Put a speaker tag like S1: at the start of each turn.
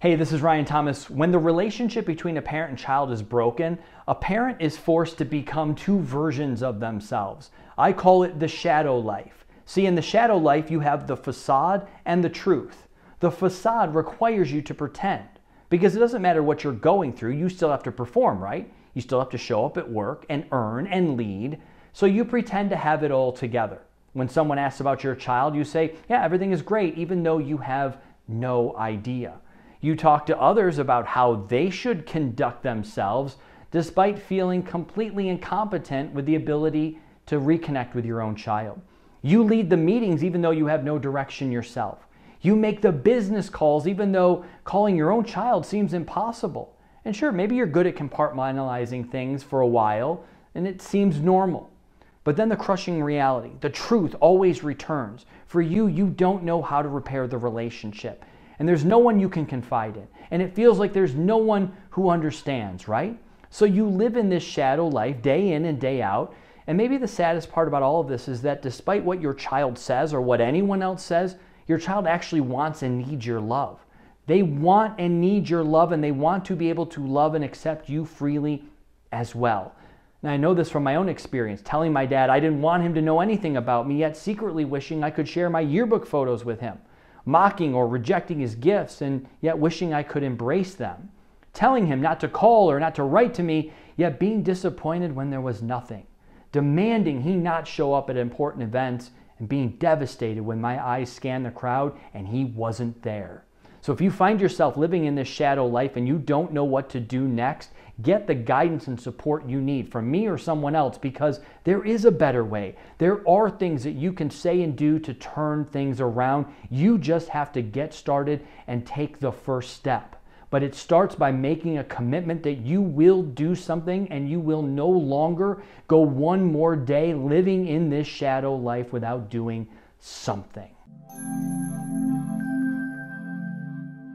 S1: Hey, this is Ryan Thomas. When the relationship between a parent and child is broken, a parent is forced to become two versions of themselves. I call it the shadow life. See, in the shadow life, you have the facade and the truth. The facade requires you to pretend because it doesn't matter what you're going through, you still have to perform, right? You still have to show up at work and earn and lead, so you pretend to have it all together. When someone asks about your child, you say, yeah, everything is great, even though you have no idea. You talk to others about how they should conduct themselves despite feeling completely incompetent with the ability to reconnect with your own child. You lead the meetings even though you have no direction yourself. You make the business calls even though calling your own child seems impossible. And sure, maybe you're good at compartmentalizing things for a while and it seems normal. But then the crushing reality, the truth always returns. For you, you don't know how to repair the relationship. And there's no one you can confide in. And it feels like there's no one who understands, right? So you live in this shadow life day in and day out. And maybe the saddest part about all of this is that despite what your child says or what anyone else says, your child actually wants and needs your love. They want and need your love, and they want to be able to love and accept you freely as well. Now, I know this from my own experience, telling my dad I didn't want him to know anything about me, yet secretly wishing I could share my yearbook photos with him. Mocking or rejecting his gifts, and yet wishing I could embrace them. Telling him not to call or not to write to me, yet being disappointed when there was nothing. Demanding he not show up at important events, and being devastated when my eyes scanned the crowd and he wasn't there. So if you find yourself living in this shadow life and you don't know what to do next, get the guidance and support you need from me or someone else, because there is a better way. There are things that you can say and do to turn things around. You just have to get started and take the first step. But it starts by making a commitment that you will do something and you will no longer go one more day living in this shadow life without doing something.